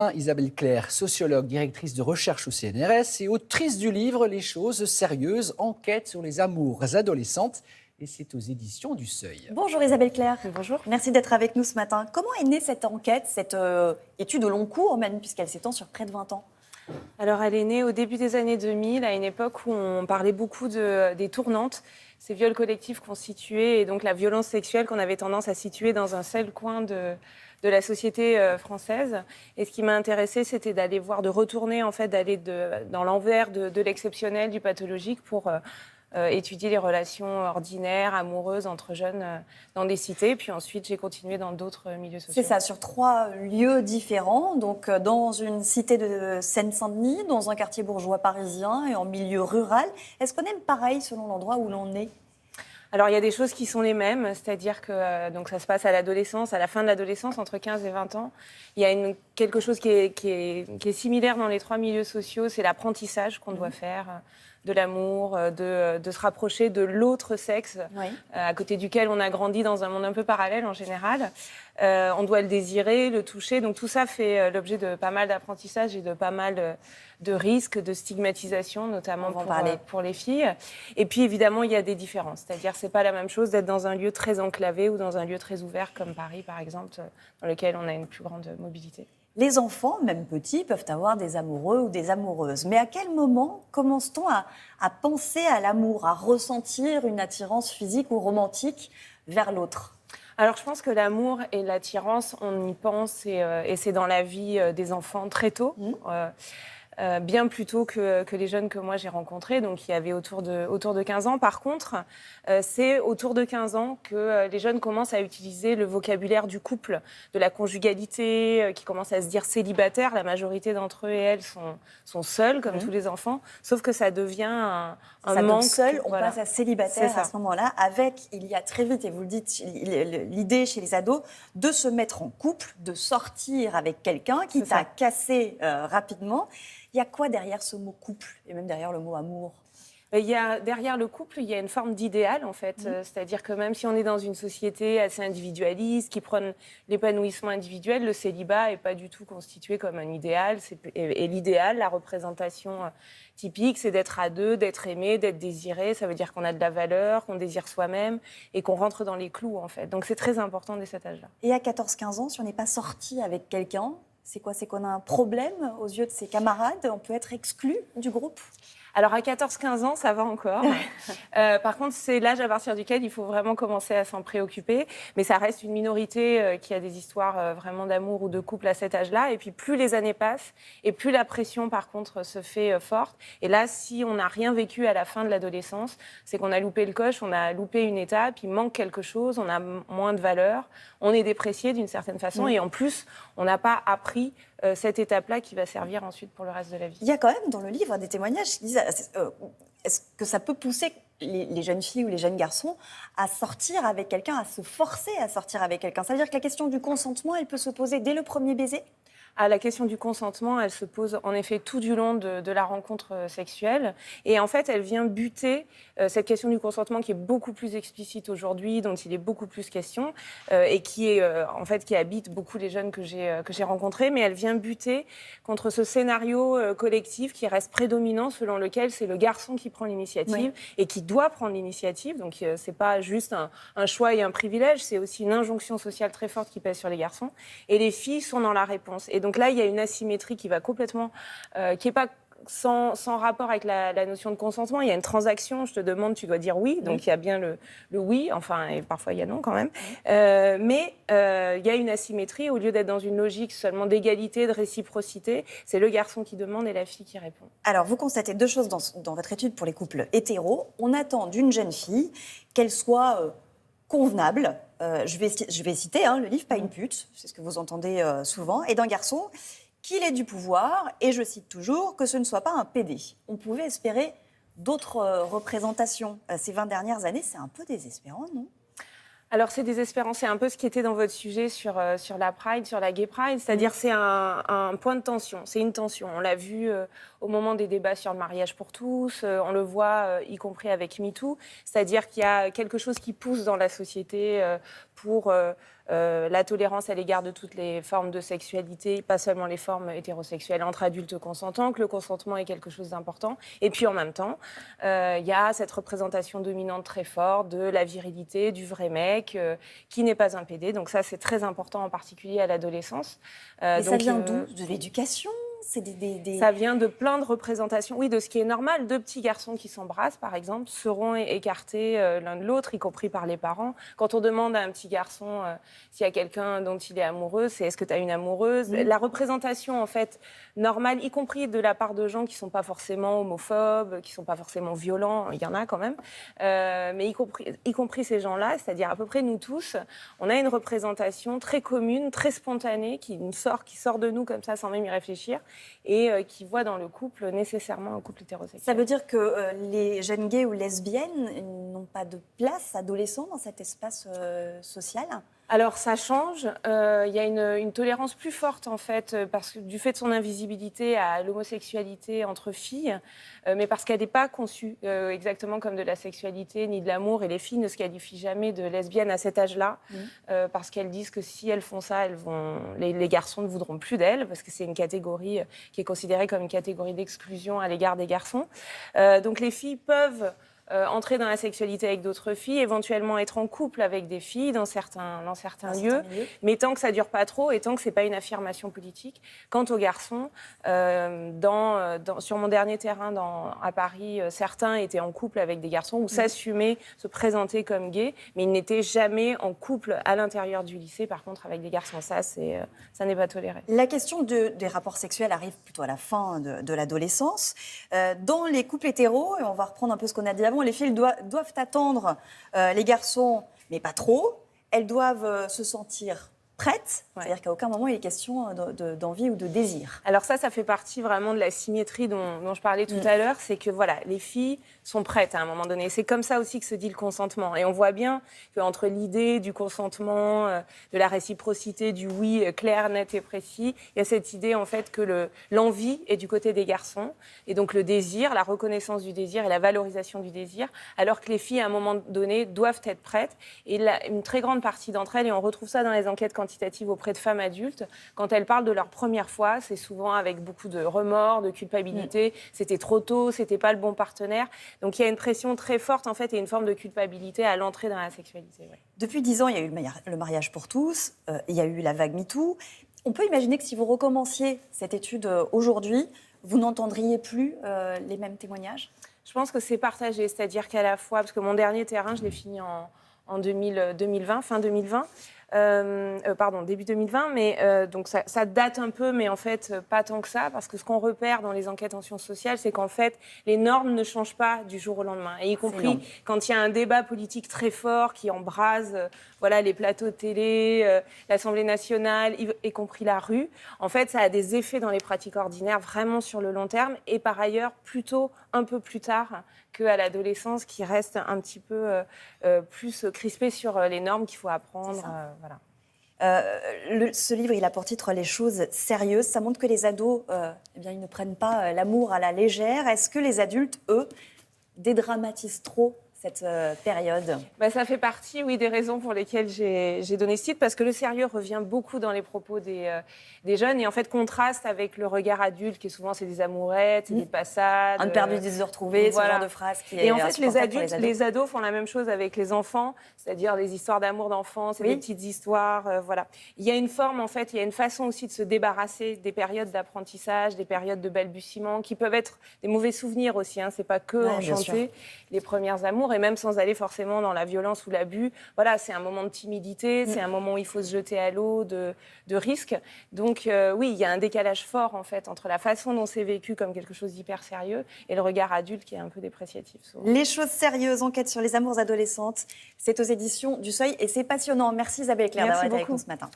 Isabelle Claire, sociologue, directrice de recherche au CNRS et autrice du livre Les choses sérieuses, enquête sur les amours adolescentes. Et c'est aux éditions du Seuil. Bonjour Isabelle Claire. Bonjour. Merci d'être avec nous ce matin. Comment est née cette enquête, cette étude au long cours même, puisqu'elle s'étend sur près de 20 ans? Alors, elle est née au début des années 2000, à une époque où on parlait beaucoup des tournantes, ces viols collectifs constitués et donc la violence sexuelle qu'on avait tendance à situer dans un seul coin de la société française. Et ce qui m'a intéressée, c'était d'aller voir, de retourner, en fait, d'aller dans l'envers de l'exceptionnel, du pathologique pour étudier les relations ordinaires, amoureuses entre jeunes dans des cités. Puis ensuite, j'ai continué dans d'autres milieux sociaux. C'est ça, sur 3 lieux différents, donc dans une cité de Seine-Saint-Denis, dans un quartier bourgeois parisien et en milieu rural. Est-ce qu'on aime pareil selon l'endroit où l'on est? Alors, il y a des choses qui sont les mêmes, c'est-à-dire que donc ça se passe à l'adolescence, à la fin de l'adolescence, entre 15 et 20 ans. Il y a quelque chose qui est similaire dans les 3 milieux sociaux, c'est l'apprentissage qu'on doit faire de l'amour, de se rapprocher de l'autre sexe, Oui. à côté duquel on a grandi dans un monde un peu parallèle en général. On doit le désirer, le toucher. Donc tout ça fait l'objet de pas mal d'apprentissage et de pas mal de risques, de stigmatisation, notamment pour les filles. Et puis évidemment, il y a des différences. C'est-à-dire c'est pas la même chose d'être dans un lieu très enclavé ou dans un lieu très ouvert comme Paris, par exemple, dans lequel on a une plus grande mobilité. Les enfants, même petits, peuvent avoir des amoureux ou des amoureuses. Mais à quel moment commence-t-on à penser à l'amour, à ressentir une attirance physique ou romantique vers l'autre? Alors, je pense que l'amour et l'attirance, on y pense et c'est dans la vie des enfants très tôt. Bien plus tôt que les jeunes que moi j'ai rencontrés, donc il y avait autour de 15 ans. Par contre, c'est autour de 15 ans que les jeunes commencent à utiliser le vocabulaire du couple, de la conjugalité, qui commencent à se dire célibataires. La majorité d'entre eux et elles sont seuls, comme tous les enfants, sauf que ça devient un Ça, manque. donc seul, on Voilà. passe à célibataire à ce moment-là, avec, il y a très vite, et vous le dites, l'idée chez les ados, de se mettre en couple, de sortir avec quelqu'un qui t'a cassé rapidement. Il y a quoi derrière ce mot couple, et même derrière le mot amour? Derrière le couple, il y a une forme d'idéal, en fait. C'est-à-dire que même si on est dans une société assez individualiste, qui prône l'épanouissement individuel, le célibat n'est pas du tout constitué comme un idéal. Et l'idéal, la représentation typique, c'est d'être à deux, d'être aimé, d'être désiré. Ça veut dire qu'on a de la valeur, qu'on désire soi-même et qu'on rentre dans les clous, en fait. Donc c'est très important dès cet âge-là. Et à 14-15 ans, si on n'est pas sorti avec quelqu'un, c'est quoi? C'est qu'on a un problème aux yeux de ses camarades? On peut être exclu du groupe? Alors, à 14-15 ans, ça va encore. Par contre, c'est l'âge à partir duquel il faut vraiment commencer à s'en préoccuper. Mais ça reste une minorité qui a des histoires vraiment d'amour ou de couple à cet âge-là. Et puis, plus les années passent et plus la pression, par contre, se fait forte. Et là, si on n'a rien vécu à la fin de l'adolescence, c'est qu'on a loupé le coche, on a loupé une étape, il manque quelque chose, on a moins de valeur, on est déprécié d'une certaine façon. Et en plus, on n'a pas appris cette étape-là qui va servir ensuite pour le reste de la vie. Il y a quand même dans le livre des témoignages qui disent est-ce que ça peut pousser les jeunes filles ou les jeunes garçons à sortir avec quelqu'un, à se forcer à sortir avec quelqu'un? Ça veut dire que la question du consentement, elle peut se poser dès le premier baiser? La question du consentement, elle se pose en effet tout du long de la rencontre sexuelle. Et en fait, elle vient buter cette question du consentement qui est beaucoup plus explicite aujourd'hui, dont il est beaucoup plus question, et qui est en fait qui habite beaucoup les jeunes que j'ai rencontrés. Mais elle vient buter contre ce scénario collectif qui reste prédominant, selon lequel c'est le garçon qui prend l'initiative et qui doit prendre l'initiative. Donc c'est pas juste un choix et un privilège, c'est aussi une injonction sociale très forte qui pèse sur les garçons. Et les filles sont dans la réponse. Et donc là, il y a une asymétrie qui va complètement, qui n'est pas sans rapport avec la notion de consentement. Il y a une transaction, je te demande, tu dois dire oui. Donc il y a bien le oui, enfin, et parfois il y a non quand même. Mais il y a une asymétrie. Au lieu d'être dans une logique seulement d'égalité, de réciprocité, c'est le garçon qui demande et la fille qui répond. Alors, vous constatez 2 choses dans votre étude pour les couples hétéros. On attend d'une jeune fille qu'elle soit convenable. Je vais citer le livre Pas une pute, c'est ce que vous entendez souvent, et d'un garçon qu'il ait du pouvoir, et je cite toujours, que ce ne soit pas un PD. On pouvait espérer d'autres représentations. Ces 20 dernières années, c'est un peu désespérant, non? Alors, c'est désespérant. C'est un peu ce qui était dans votre sujet sur la Pride, sur la Gay Pride. C'est-à-dire, c'est un point de tension. C'est une tension. On l'a vu au moment des débats sur le mariage pour tous. On le voit, y compris avec MeToo. C'est-à-dire qu'il y a quelque chose qui pousse dans la société pour la tolérance à l'égard de toutes les formes de sexualité, pas seulement les formes hétérosexuelles entre adultes consentants, que le consentement est quelque chose d'important. Et puis en même temps, il y a cette représentation dominante très forte de la virilité, du vrai mec, qui n'est pas un PD. Donc ça, c'est très important, en particulier à l'adolescence. Mais ça vient d'où? De l'éducation? C'est Ça vient de plein de représentations, oui, de ce qui est normal. Deux petits garçons qui s'embrassent, par exemple, seront écartés l'un de l'autre, y compris par les parents. Quand on demande à un petit garçon s'il y a quelqu'un dont il est amoureux, c'est est-ce que tu as une amoureuse? La représentation, en fait, normale, y compris de la part de gens qui ne sont pas forcément homophobes, qui ne sont pas forcément violents, il y en a quand même, mais y compris ces gens-là, c'est-à-dire à peu près nous tous, on a une représentation très commune, très spontanée, qui sort de nous comme ça sans même y réfléchir, et qui voit dans le couple nécessairement un couple hétérosexuel. Ça veut dire que les jeunes gays ou lesbiennes n'ont pas de place adolescent dans cet espace social? Alors ça change, il y a une tolérance plus forte en fait, parce que du fait de son invisibilité à l'homosexualité entre filles, mais parce qu'elle n'est pas conçue exactement comme de la sexualité ni de l'amour, et les filles ne se qualifient jamais de lesbiennes à cet âge-là, parce qu'elles disent que si elles font ça, les garçons ne voudront plus d'elles, parce que c'est une catégorie qui est considérée comme une catégorie d'exclusion à l'égard des garçons. Donc les filles peuvent entrer dans la sexualité avec d'autres filles, éventuellement être en couple avec des filles dans certains lieux, mais tant que ça ne dure pas trop et tant que ce n'est pas une affirmation politique. Quant aux garçons, sur mon dernier terrain à Paris, certains étaient en couple avec des garçons ou s'assumaient, se présentaient comme gays, mais ils n'étaient jamais en couple à l'intérieur du lycée, par contre, avec des garçons. Ça n'est pas toléré. La question des rapports sexuels arrive plutôt à la fin de l'adolescence. Dans les couples hétéros, et on va reprendre un peu ce qu'on a dit avant, les filles doivent attendre les garçons, mais pas trop. Elles doivent se sentir prêtes, c'est-à-dire qu'à aucun moment il est question d'envie ou de désir. Alors ça fait partie vraiment de la symétrie dont je parlais tout à l'heure, c'est que voilà, les filles sont prêtes à un moment donné. C'est comme ça aussi que se dit le consentement. Et on voit bien qu'entre l'idée du consentement, de la réciprocité, du oui clair, net et précis, il y a cette idée en fait que l'envie est du côté des garçons, et donc le désir, la reconnaissance du désir et la valorisation du désir, alors que les filles à un moment donné doivent être prêtes. Et une très grande partie d'entre elles, et on retrouve ça dans les enquêtes quantitatives auprès de femmes adultes, quand elles parlent de leur première fois, c'est souvent avec beaucoup de remords, de culpabilité. C'était trop tôt, c'était pas le bon partenaire. Donc il y a une pression très forte en fait et une forme de culpabilité à l'entrée dans la sexualité. Ouais. Depuis 10 ans, il y a eu le mariage pour tous, il y a eu la vague MeToo. On peut imaginer que si vous recommenciez cette étude aujourd'hui, vous n'entendriez plus les mêmes témoignages? Je pense que c'est partagé, c'est-à-dire qu'à la fois, parce que mon dernier terrain, je l'ai fini en 2020, fin 2020. Début 2020, mais donc ça date un peu, mais en fait pas tant que ça, parce que ce qu'on repère dans les enquêtes en sciences sociales, c'est qu'en fait les normes ne changent pas du jour au lendemain, et y compris quand il y a un débat politique très fort qui embrase les plateaux de télé, l'Assemblée nationale, y compris la rue. En fait, ça a des effets dans les pratiques ordinaires vraiment sur le long terme, et par ailleurs plutôt un peu plus tard qu'à l'adolescence, qui reste un petit peu plus crispée sur les normes qu'il faut apprendre. Ce livre, il a pour titre « Les choses sérieuses ». Ça montre que les ados, ils ne prennent pas l'amour à la légère. Est-ce que les adultes, eux, dédramatisent trop cette période? Ça fait partie, oui, des raisons pour lesquelles j'ai donné ce titre, parce que le sérieux revient beaucoup dans les propos des jeunes, et en fait contraste avec le regard adulte, qui souvent c'est des amourettes, c'est des passades. Un perdu, des heures retrouvées, ce genre de phrase qui est Et en fait, les ados font la même chose avec les enfants, c'est-à-dire les histoires d'amour d'enfance, des petites histoires, voilà. Il y a une forme, en fait, il y a une façon aussi de se débarrasser des périodes d'apprentissage, des périodes de balbutiement, qui peuvent être des mauvais souvenirs aussi, hein, c'est pas que enchanté, les premières amours, et même sans aller forcément dans la violence ou l'abus. Voilà, c'est un moment de timidité, c'est un moment où il faut se jeter à l'eau, de risque. Donc oui, il y a un décalage fort en fait entre la façon dont c'est vécu comme quelque chose d'hyper sérieux et le regard adulte qui est un peu dépreciatif. Souvent. Les choses sérieuses, enquête sur les amours adolescentes, c'est aux éditions du Seuil et c'est passionnant. Merci Isabelle Claire d'avoir été avec nous ce matin.